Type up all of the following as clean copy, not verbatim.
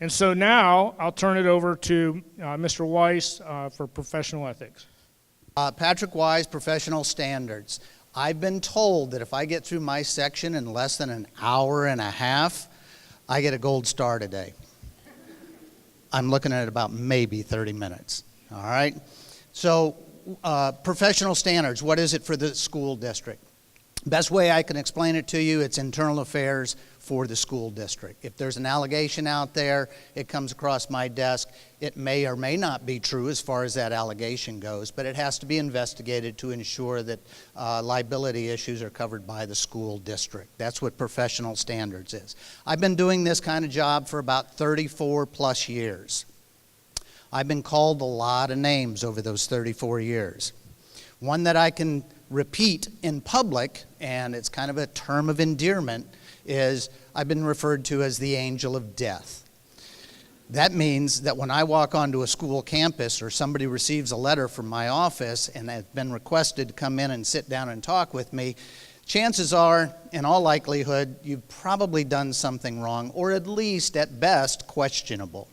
And so now I'll turn it over to Mr. Weise for professional ethics. Patric Weise, Professional Standards. I've been told that if I get through my section in less than an hour and a half, I get a gold star today. I'm looking at about maybe 30 minutes, all right? So professional standards, what is it for the school district? Best way I can explain it to you, it's internal affairs for the school district. If there's an allegation out there, it comes across my desk, it may or may not be true as far as that allegation goes, but it has to be investigated to ensure that liability issues are covered by the school district. That's what professional standards is. I've been doing this kind of job for about 34 plus years. I've been called a lot of names over those 34 years. One that I can repeat in public, and it's kind of a term of endearment, is I've been referred to as the angel of death. That means that when I walk onto a school campus or somebody receives a letter from my office and has been requested to come in and sit down and talk with me, chances are, in all likelihood, you've probably done something wrong, or at least, at best, questionable.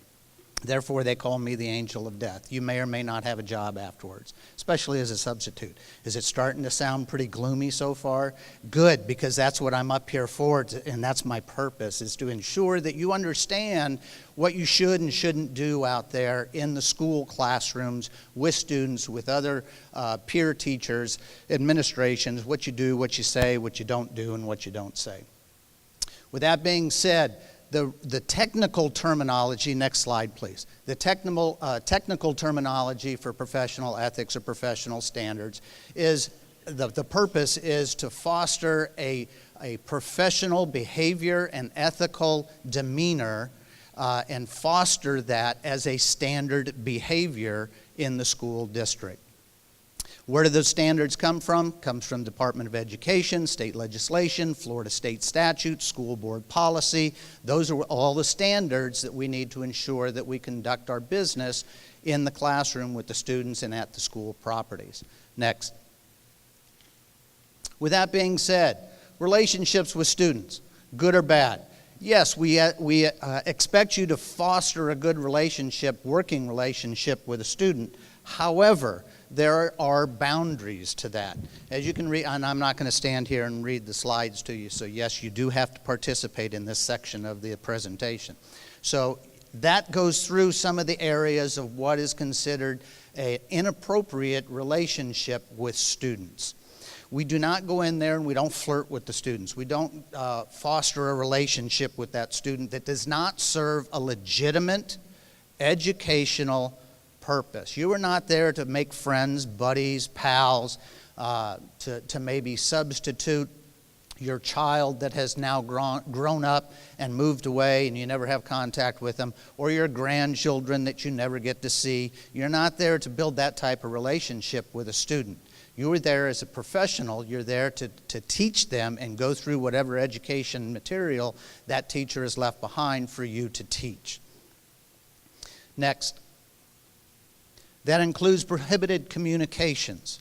Therefore, they call me the angel of death. You may or may not have a job afterwards, especially as a substitute. Is it starting to sound pretty gloomy so far? Good, because that's what I'm up here for, and that's my purpose, is to ensure that you understand what you should and shouldn't do out there in the school classrooms, with students, with other peer teachers, administrations, what you do, what you say, what you don't do, and what you don't say. With that being said, the technical terminology, next slide please. The technical terminology for professional ethics or professional standards is, the purpose is to foster a professional behavior and ethical demeanor and foster that as a standard behavior in the school district. Where do those standards come from? Comes from Department of Education, state legislation, Florida state statutes, school board policy. Those are all the standards that we need to ensure that we conduct our business in the classroom with the students and at the school properties. Next. With that being said, relationships with students, good or bad. Yes, we expect you to foster a good relationship, working relationship with a student. However, there are boundaries to that. As you can read, and I'm not going to stand here and read the slides to you, so yes, you do have to participate in this section of the presentation. So that goes through some of the areas of what is considered an inappropriate relationship with students. We do not go in there and we don't flirt with the students. We don't foster a relationship with that student that does not serve a legitimate educational purpose. You are not there to make friends, buddies, pals, to maybe substitute your child that has now grown up and moved away and you never have contact with them, or your grandchildren that you never get to see. You're not there to build that type of relationship with a student. You are there as a professional. You're there to teach them and go through whatever education material that teacher has left behind for you to teach. Next. That includes prohibited communications.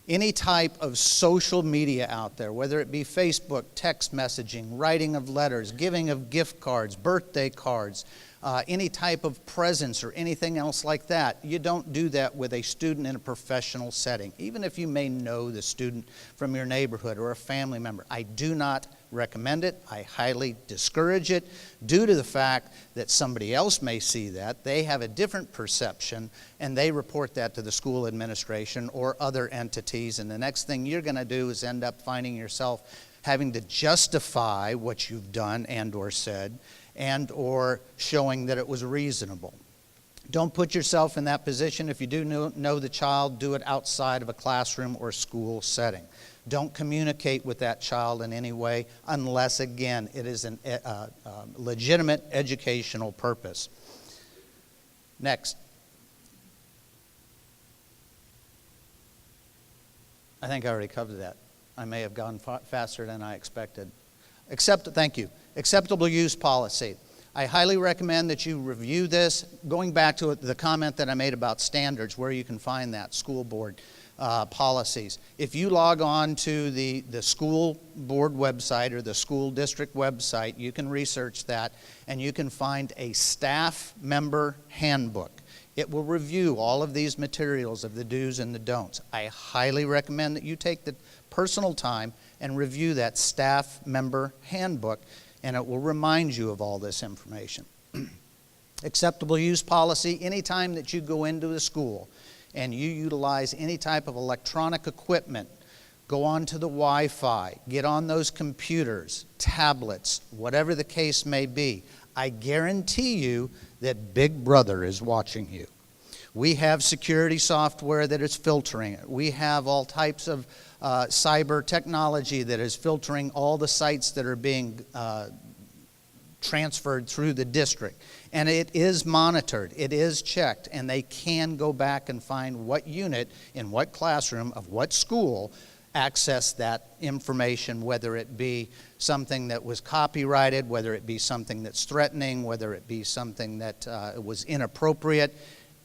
Any type of social media out there, whether it be Facebook, text messaging, writing of letters, giving of gift cards, birthday cards, any type of presents or anything else like that. You don't do that with a student in a professional setting. Even if you may know the student from your neighborhood or a family member, I do not recommend it. I highly discourage it due to the fact that somebody else may see that. They have a different perception and they report that to the school administration or other entities, and the next thing you're going to do is end up finding yourself having to justify what you've done and or said and or showing that it was reasonable. Don't put yourself in that position. If you do know the child, do it outside of a classroom or school setting. Don't communicate with that child in any way unless, again, it is a legitimate educational purpose. Next. I think I already covered that. I may have gone faster than I expected. Thank you. Acceptable use policy. I highly recommend that you review this. Going back to the comment that I made about standards, where you can find that, school board. policies. If you log on to the school board website or the school district website, you can research that and you can find a staff member handbook. It will review all of these materials of the do's and the don'ts. I highly recommend that you take the personal time and review that staff member handbook, and it will remind you of all this information. Acceptable use policy: anytime that you go into a school and you utilize any type of electronic equipment, go on to the Wi-Fi, get on those computers, tablets, whatever the case may be, I guarantee you that Big Brother is watching you. We have security software that is filtering it. We have all types of cyber technology that is filtering all the sites that are being transferred through the district. And it is monitored, it is checked, and they can go back and find what unit in what classroom of what school access that information, whether it be something that was copyrighted, whether it be something that's threatening, whether it be something that was inappropriate.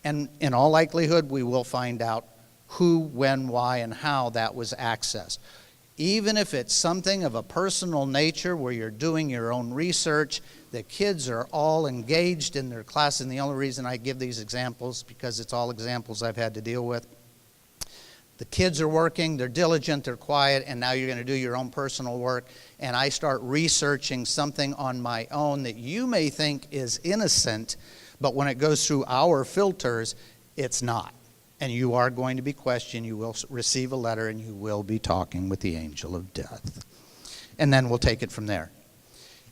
And in all likelihood, we will find out who, when, why, and how that was accessed. Even if it's something of a personal nature where you're doing your own research, the kids are all engaged in their class. And the only reason I give these examples, because it's all examples I've had to deal with. The kids are working, they're diligent, they're quiet, and now you're going to do your own personal work. And I start researching something on my own that you may think is innocent, but when it goes through our filters, it's not. And you are going to be questioned, you will receive a letter, and you will be talking with the angel of death. And then we'll take it from there.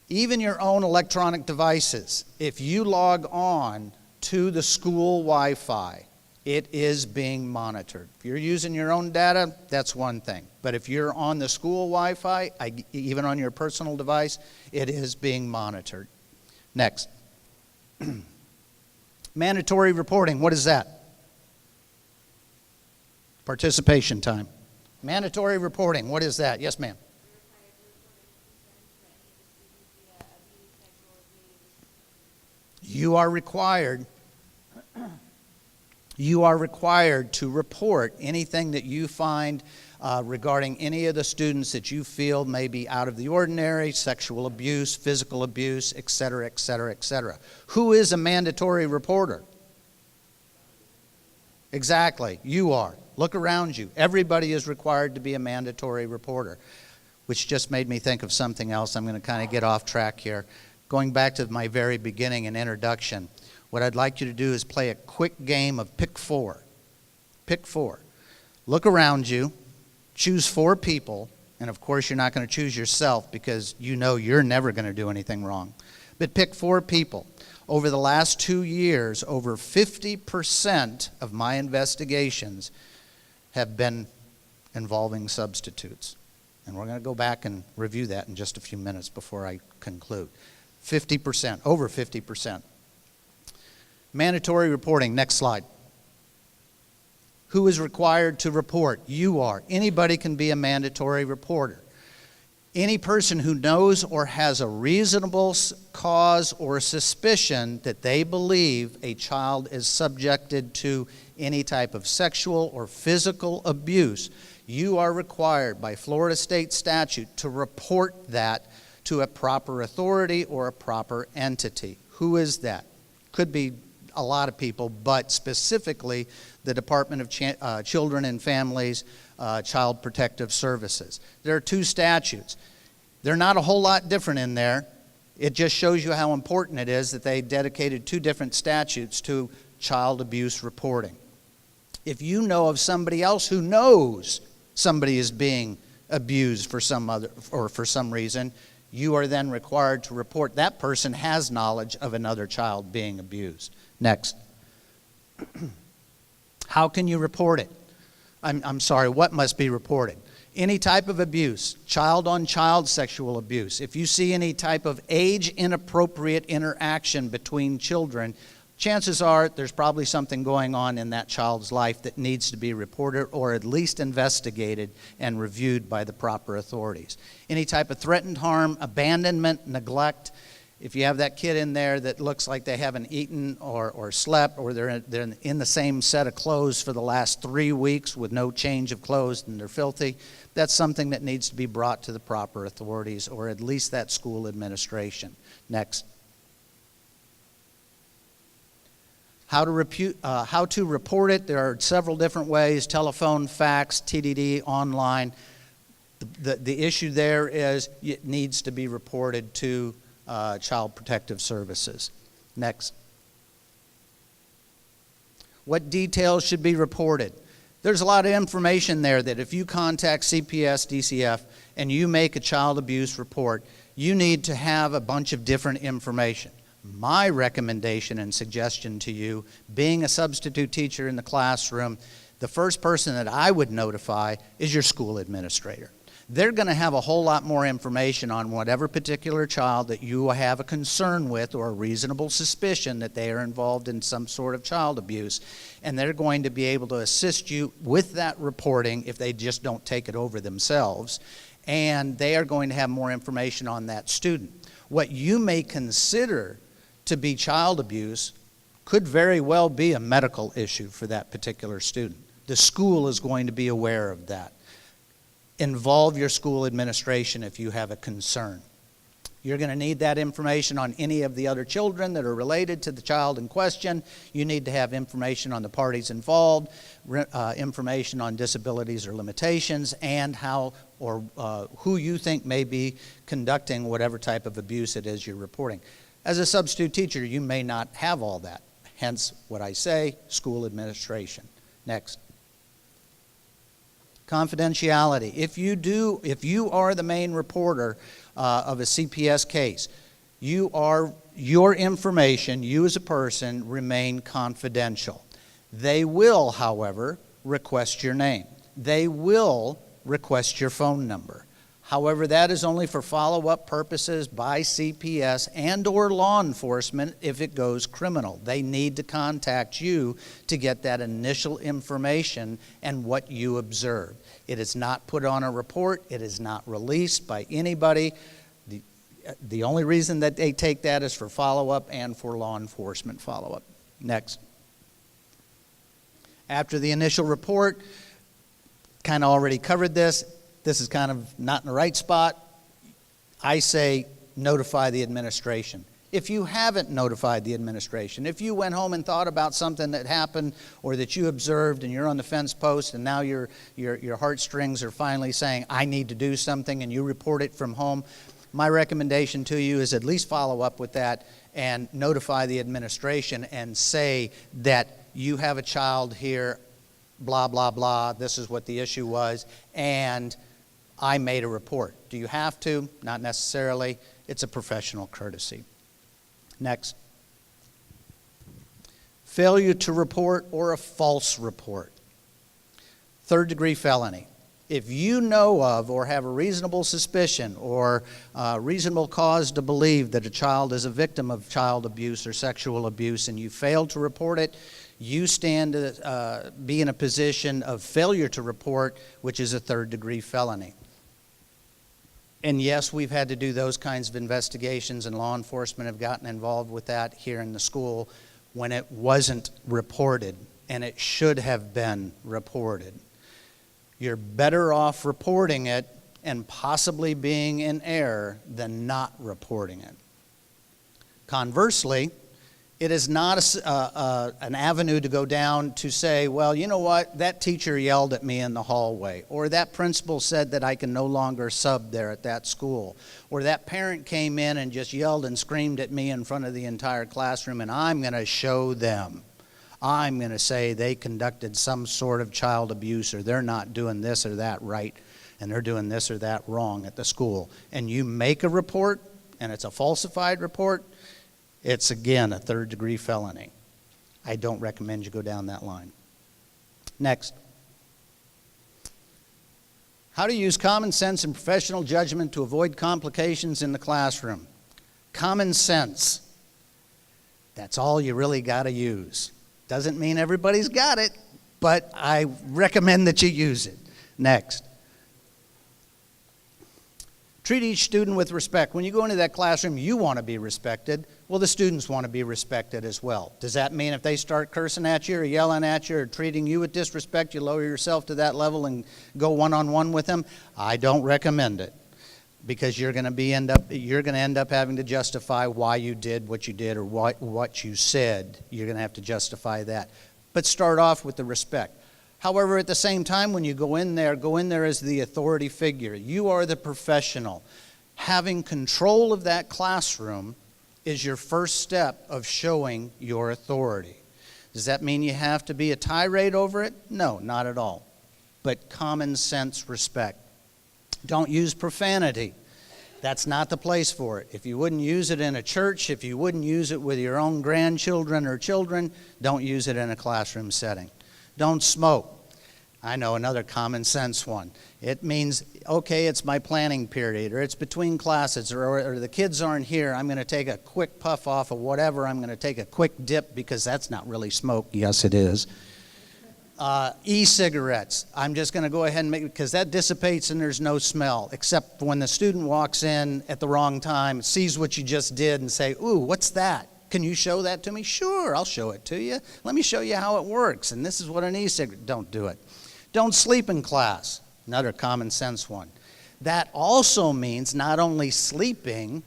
Even your own electronic devices, if you log on to the school Wi-Fi, it is being monitored. If you're using your own data, that's one thing. But if you're on the school Wi-Fi, even on your personal device, it is being monitored. Next. Mandatory reporting, what is that? Participation time. Mandatory reporting, what is that? Yes, ma'am. You are required to report anything that you find regarding any of the students that you feel may be out of the ordinary, sexual abuse, physical abuse, etc., etc., etc. Who is a mandatory reporter? Exactly, you are. Look around you. Everybody is required to be a mandatory reporter, which just made me think of something else. I'm going to kind of get off track here. Going back to my very beginning and introduction, what I'd like you to do is play a quick game of pick four. Pick four. Look around you, choose 4 people, and of course you're not going to choose yourself because you know you're never going to do anything wrong. But pick 4 people. Over the last 2 years, over 50% of my investigations have been involving substitutes. And we're going to go back and review that in just a few minutes before I conclude. 50%, over 50%. Mandatory reporting, next slide. Who is required to report? You are. Anybody can be a mandatory reporter. Any person who knows or has a reasonable cause or suspicion that they believe a child is subjected to any type of sexual or physical abuse, you are required by Florida state statute to report that to a proper authority or a proper entity. Who is that? Could be a lot of people, but specifically the Department of Children and Families, Child Protective Services. There are 2 statutes. They're not a whole lot different in there. It just shows you how important it is that they dedicated 2 different statutes to child abuse reporting. If you know of somebody else who knows somebody is being abused for some reason, you are then required to report that person has knowledge of another child being abused. Next. How can you report it? I'm sorry, what must be reported? Any type of abuse, child-on-child sexual abuse. If you see any type of age-inappropriate interaction between children, chances are there's probably something going on in that child's life that needs to be reported or at least investigated and reviewed by the proper authorities. Any type of threatened harm, abandonment, neglect, If you have that kid in there that looks like they haven't eaten or slept, or they're in the same set of clothes for the last 3 weeks with no change of clothes and they're filthy, that's something that needs to be brought to the proper authorities, or at least that school administration. Next. How to report it. There are several different ways: telephone, fax, TDD, online. The issue there is it needs to be reported to Child Protective Services. Next. What details should be reported? There's a lot of information there that if you contact CPS, DCF, and you make a child abuse report, you need to have a bunch of different information. My recommendation and suggestion to you, being a substitute teacher in the classroom, the first person that I would notify is your school administrator. They're going to have a whole lot more information on whatever particular child that you have a concern with or a reasonable suspicion that they are involved in some sort of child abuse. And they're going to be able to assist you with that reporting if they just don't take it over themselves. And they are going to have more information on that student. What you may consider to be child abuse could very well be a medical issue for that particular student. The school is going to be aware of that. Involve your school administration if you have a concern. You're going to need that information on any of the other children that are related to the child in question. You need to have information on the parties involved, information on disabilities or limitations, and how or who you think may be conducting whatever type of abuse it is you're reporting. As a substitute teacher, you may not have all that. Hence what I say, school administration. Next. Confidentiality. If you are the main reporter of a CPS case, your information, you as a person, remain confidential. They will, however, request your name. They will request your phone number. However, that is only for follow-up purposes by CPS and or law enforcement if it goes criminal. They need to contact you to get that initial information and what you observed. It is not put on a report. It is not released by anybody. The only reason that they take that is for follow-up and for law enforcement follow-up. Next. After the initial report, kind of already covered this. This is kind of not in the right spot. I say notify the administration. If you haven't notified the administration, if you went home and thought about something that happened or that you observed and you're on the fence post and now your heartstrings are finally saying, I need to do something, and you report it from home, my recommendation to you is at least follow up with that and notify the administration and say that you have a child here, blah, blah, blah, this is what the issue was, and I made a report. Do you have to? Not necessarily. It's a professional courtesy. Next. Failure to report or a false report. Third-degree felony. If you know of or have a reasonable suspicion or reasonable cause to believe that a child is a victim of child abuse or sexual abuse and you fail to report it, you stand to be in a position of failure to report, which is a third-degree felony. And yes, we've had to do those kinds of investigations, and law enforcement have gotten involved with that here in the school when it wasn't reported, and it should have been reported. You're better off reporting it and possibly being in error than not reporting it. Conversely, it is not an avenue to go down to say, well, you know what, that teacher yelled at me in the hallway, or that principal said that I can no longer sub there at that school, or that parent came in and just yelled and screamed at me in front of the entire classroom, and I'm going to show them. I'm going to say they conducted some sort of child abuse, or they're not doing this or that right, and they're doing this or that wrong at the school. And you make a report, and it's a falsified report, it's, again, a third-degree felony. I don't recommend you go down that line. Next. How to use common sense and professional judgment to avoid complications in the classroom. Common sense. That's all you really got to use. Doesn't mean everybody's got it, but I recommend that you use it. Next. Treat each student with respect. When you go into that classroom, you want to be respected. Well, the students want to be respected as well. Does that mean if they start cursing at you or yelling at you or treating you with disrespect, you lower yourself to that level and go one-on-one with them? I don't recommend it, because you're going to end up having to justify why you did what you did or what you said. You're going to have to justify that. But start off with the respect. However, at the same time, when you go in there as the authority figure. You are the professional. Having control of that classroom is your first step of showing your authority. Does that mean you have to be a tirade over it? No, not at all. But common sense respect. Don't use profanity. That's not the place for it. If you wouldn't use it in a church, if you wouldn't use it with your own grandchildren or children, don't use it in a classroom setting. Don't smoke. I know another common sense one. It means, okay, it's my planning period, or it's between classes, or the kids aren't here. I'm going to take a quick puff off of whatever. I'm going to take a quick dip, because that's not really smoke. Yes, it is. E-cigarettes. I'm just going to go ahead and make it, because that dissipates and there's no smell, except when the student walks in at the wrong time, sees what you just did, and say, ooh, what's that? Can you show that to me? Sure, I'll show it to you. Let me show you how it works. And this is what an e-cigarette. Don't do it. Don't sleep in class. Another common sense one. That also means not only sleeping,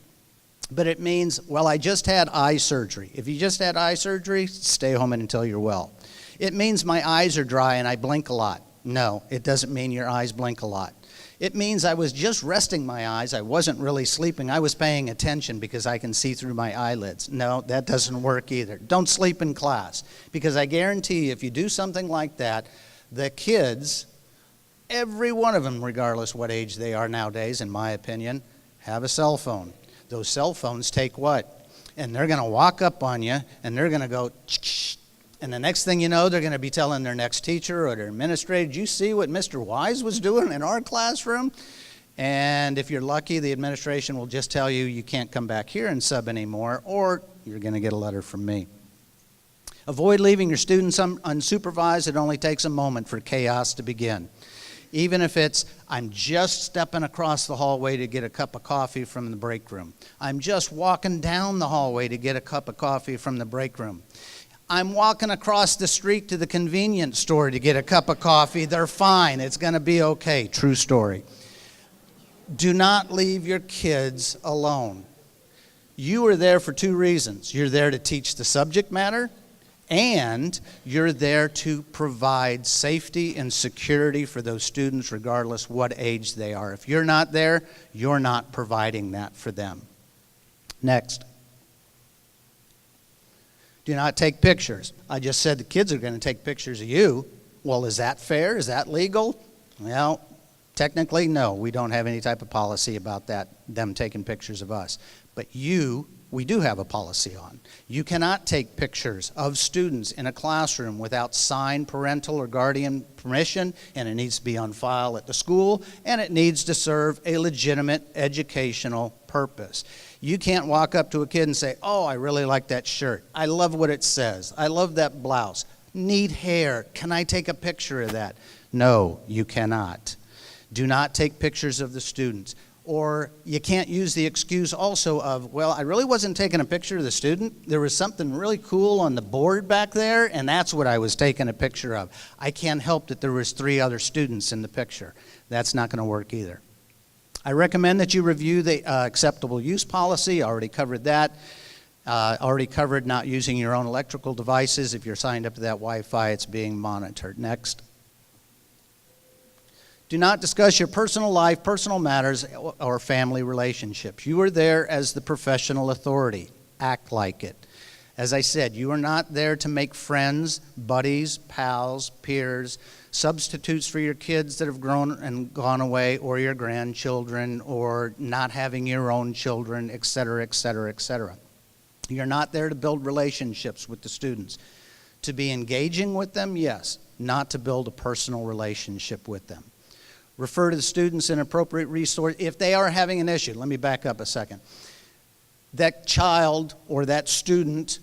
but it means, well, I just had eye surgery. If you just had eye surgery, stay home until you're well. It means my eyes are dry and I blink a lot. No, it doesn't mean your eyes blink a lot. It means I was just resting my eyes. I wasn't really sleeping. I was paying attention because I can see through my eyelids. No, that doesn't work either. Don't sleep in class, because I guarantee you, if you do something like that, the kids, every one of them, regardless what age they are nowadays, in my opinion, have a cell phone. Those cell phones take what? And they're going to walk up on you, and they're going to go, and the next thing you know, they're going to be telling their next teacher or their administrator, did you see what Mr. Weise was doing in our classroom? And if you're lucky, the administration will just tell you you can't come back here and sub anymore, or you're going to get a letter from me. Avoid leaving your students unsupervised. It only takes a moment for chaos to begin. Even if it's, I'm just stepping across the hallway to get a cup of coffee from the break room. I'm just walking down the hallway to get a cup of coffee from the break room. I'm walking across the street to the convenience store to get a cup of coffee. They're fine. It's going to be okay. True story. Do not leave your kids alone. You are there for two reasons. You're there to teach the subject matter, and you're there to provide safety and security for those students regardless what age they are. If you're not there, you're not providing that for them. Next. Do not take pictures. I just said the kids are going to take pictures of you. Well, is that fair? Is that legal? Well, technically, no. We don't have any type of policy about that, them taking pictures of us. But we do have a policy on. You cannot take pictures of students in a classroom without signed parental or guardian permission, and it needs to be on file at the school, and it needs to serve a legitimate educational purpose. You can't walk up to a kid and say, oh, I really like that shirt. I love what it says. I love that blouse. Neat hair. Can I take a picture of that? No, you cannot. Do not take pictures of the students. Or you can't use the excuse also of, well, I really wasn't taking a picture of the student. There was something really cool on the board back there, and that's what I was taking a picture of. I can't help that there was 3 other students in the picture. That's not going to work either. I recommend that you review the acceptable use policy. I already covered that. Already covered not using your own electrical devices. If you're signed up to that Wi-Fi, it's being monitored. Next. Do not discuss your personal life, personal matters, or family relationships. You are there as the professional authority. Act like it. As I said, you are not there to make friends, buddies, pals, peers, substitutes for your kids that have grown and gone away, or your grandchildren, or not having your own children, etc., etc., etc. You're not there to build relationships with the students. To be engaging with them, yes, not to build a personal relationship with them. Refer to the students in appropriate resource. If they are having an issue, let me back up a second. That child or that student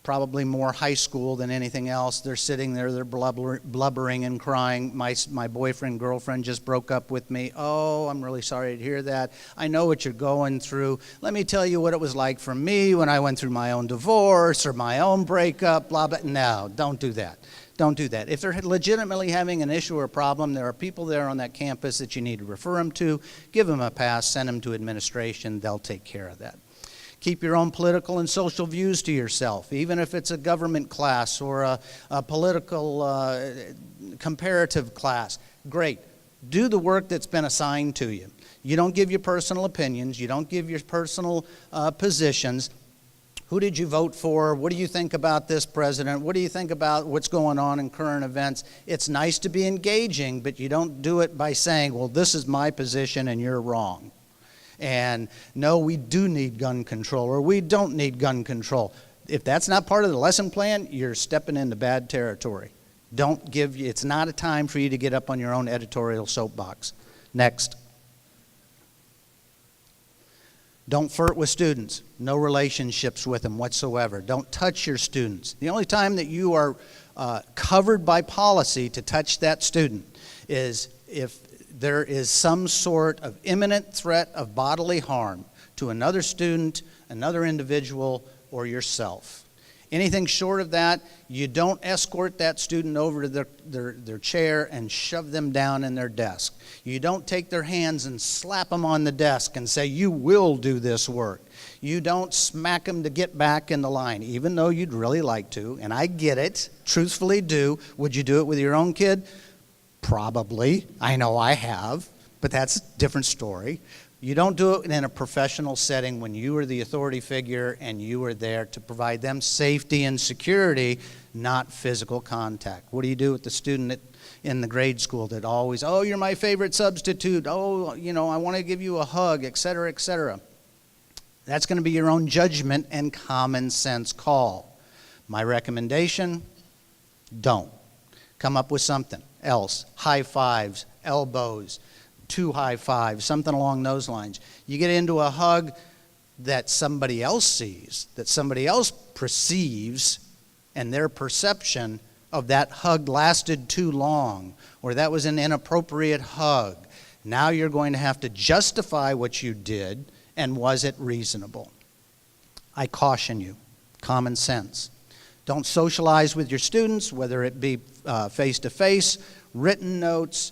probably more high school than anything else. They're sitting there, they're blubbering and crying. My boyfriend, girlfriend just broke up with me. Oh, I'm really sorry to hear that. I know what you're going through. Let me tell you what it was like for me when I went through my own divorce or my own breakup, blah, blah. No, don't do that. Don't do that. If they're legitimately having an issue or problem, there are people there on that campus that you need to refer them to. Give them a pass, send them to administration. They'll take care of that. Keep your own political and social views to yourself, even if it's a government class or a political comparative class. Great. Do the work that's been assigned to you. You don't give your personal opinions. You don't give your personal positions. Who did you vote for? What do you think about this president? What do you think about what's going on in current events? It's nice to be engaging, but you don't do it by saying, well, this is my position and you're wrong. And no, we do need gun control, or we don't need gun control. If that's not part of the lesson plan, you're stepping into bad territory. It's not a time for you to get up on your own editorial soapbox. Next. Don't flirt with students. No relationships with them whatsoever. Don't touch your students. The only time that you are covered by policy to touch that student is if there is some sort of imminent threat of bodily harm to another student, another individual, or yourself. Anything short of that, you don't escort that student over to their chair and shove them down in their desk. You don't take their hands and slap them on the desk and say, you will do this work. You don't smack them to get back in the line, even though you'd really like to, and I get it, truthfully do. Would you do it with your own kid? Probably. I know I have, but that's a different story. You don't do it in a professional setting when you are the authority figure and you are there to provide them safety and security, not physical contact. What do you do with the student in the grade school that always, oh, you're my favorite substitute, oh, I want to give you a hug, et cetera, et cetera. That's going to be your own judgment and common sense call. My recommendation, don't. Come up with something else. High fives, elbows, 2 high fives, something along those lines. You get into a hug that somebody else sees, that somebody else perceives, and their perception of that hug lasted too long, or that was an inappropriate hug. Now you're going to have to justify what you did, and was it reasonable? I caution you, common sense. Don't socialize with your students, whether it be face-to-face, written notes,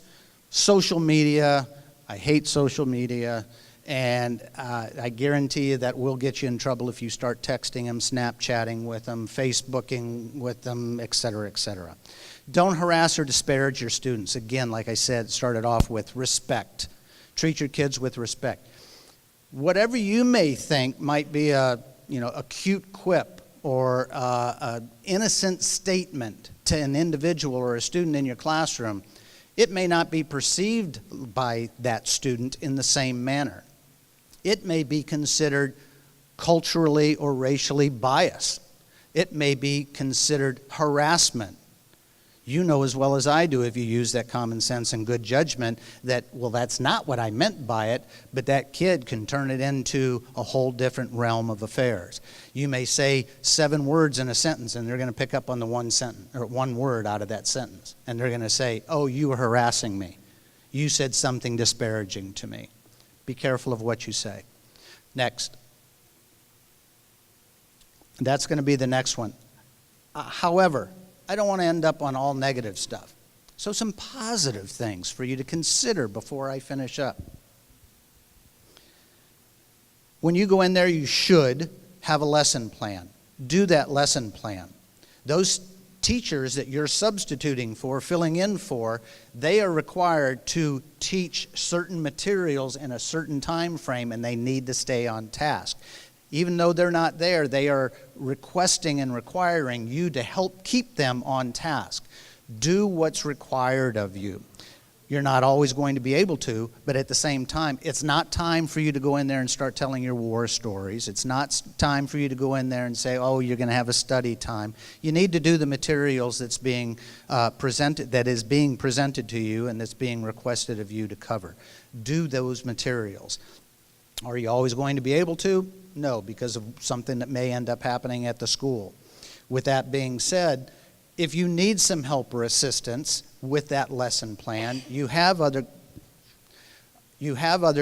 social media. I hate social media, and I guarantee you that will get you in trouble if you start texting them, Snapchatting with them, Facebooking with them, et cetera, et cetera. Don't harass or disparage your students. Again, like I said, started off with respect. Treat your kids with respect. Whatever you may think might be a cute quip or an innocent statement to an individual or a student in your classroom, it may not be perceived by that student in the same manner. It may be considered culturally or racially biased. It may be considered harassment. You know as well as I do, if you use that common sense and good judgment, that, well, that's not what I meant by it, but that kid can turn it into a whole different realm of affairs. You may say 7 words in a sentence, and they're going to pick up on the one word out of that sentence. And they're going to say, oh, you were harassing me. You said something disparaging to me. Be careful of what you say. Next. That's going to be the next one. However, I don't want to end up on all negative stuff. So some positive things for you to consider before I finish up. When you go in there, you should have a lesson plan. Do that lesson plan. Those teachers that you're substituting for, filling in for, they are required to teach certain materials in a certain time frame, and they need to stay on task. Even though they're not there, they are requesting and requiring you to help keep them on task. Do what's required of you. You're not always going to be able to, but at the same time, it's not time for you to go in there and start telling your war stories. It's not time for you to go in there and say, oh, you're going to have a study time. You need to do the materials that's being presented to you and that's being requested of you to cover. Do those materials. Are you always going to be able to? No, because of something that may end up happening at the school. With that being said, if you need some help or assistance with that lesson plan, you have other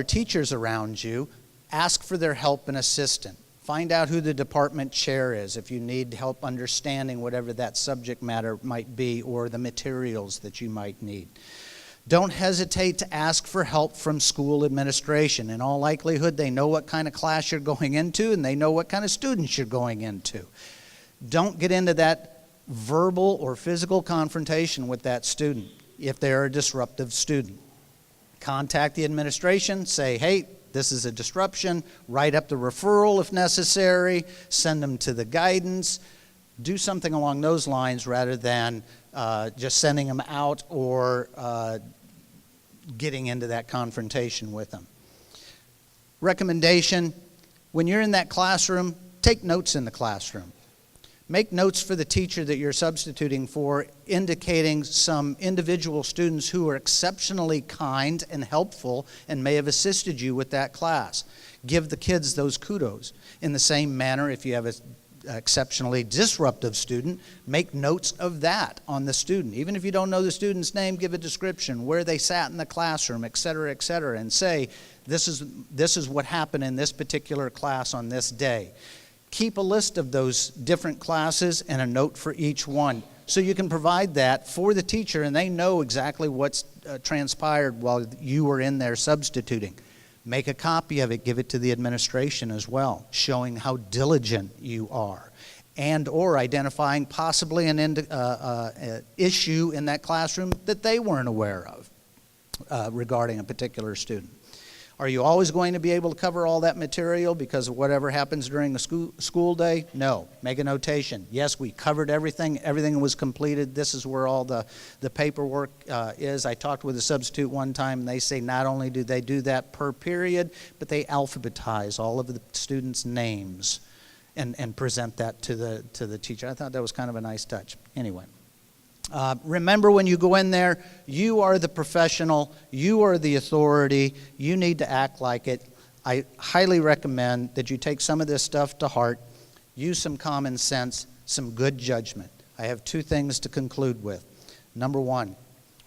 teachers around you, ask for their help and assistance. Find out who the department chair is if you need help understanding whatever that subject matter might be or the materials that you might need. Don't hesitate to ask for help from school administration. In all likelihood, they know what kind of class you're going into and they know what kind of students you're going into. Don't get into that verbal or physical confrontation with that student if they're a disruptive student. Contact the administration, say, hey, this is a disruption, write up the referral if necessary, send them to the guidance, do something along those lines rather than just sending them out or getting into that confrontation with them. Recommendation, when you're in that classroom, take notes in the classroom. Make notes for the teacher that you're substituting for, indicating some individual students who are exceptionally kind and helpful and may have assisted you with that class. Give the kids those kudos. In the same manner, if you have an exceptionally disruptive student, make notes of that on the student. Even if you don't know the student's name, give a description, where they sat in the classroom, et cetera, and say, this is what happened in this particular class on this day. Keep a list of those different classes and a note for each one so you can provide that for the teacher and they know exactly what's transpired while you were in there substituting. Make a copy of it, give it to the administration as well, showing how diligent you are and or identifying possibly an issue in that classroom that they weren't aware of regarding a particular student. Are you always going to be able to cover all that material because of whatever happens during the school day? No. Make a notation. Yes, we covered everything. Everything was completed. This is where all the paperwork is. I talked with a substitute one time, and they say not only do they do that per period, but they alphabetize all of the students' names and present that to the teacher. I thought that was kind of a nice touch. Anyway. Remember, when you go in there, you are the professional, you are the authority, you need to act like it. I highly recommend that you take some of this stuff to heart, use some common sense, some good judgment. I have two things to conclude with. Number one,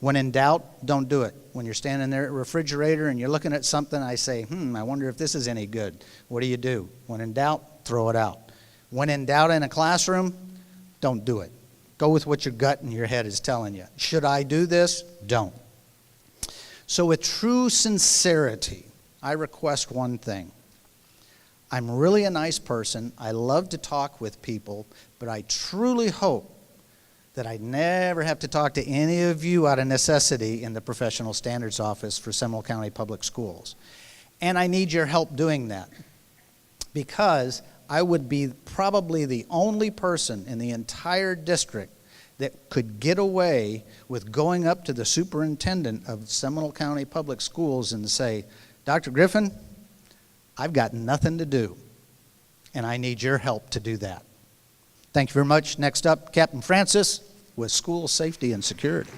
when in doubt, don't do it. When you're standing there at the refrigerator and you're looking at something, I say, I wonder if this is any good. What do? When in doubt, throw it out. When in doubt in a classroom, don't do it. Go with what your gut and your head is telling you. Should I do this? Don't. So with true sincerity, I request one thing. I'm really a nice person. I love to talk with people, but I truly hope that I never have to talk to any of you out of necessity in the Professional Standards Office for Seminole County Public Schools. And I need your help doing that because I would be probably the only person in the entire district that could get away with going up to the superintendent of Seminole County Public Schools and say, Dr. Griffin, I've got nothing to do, and I need your help to do that. Thank you very much. Next up, Captain Francis with School Safety and Security.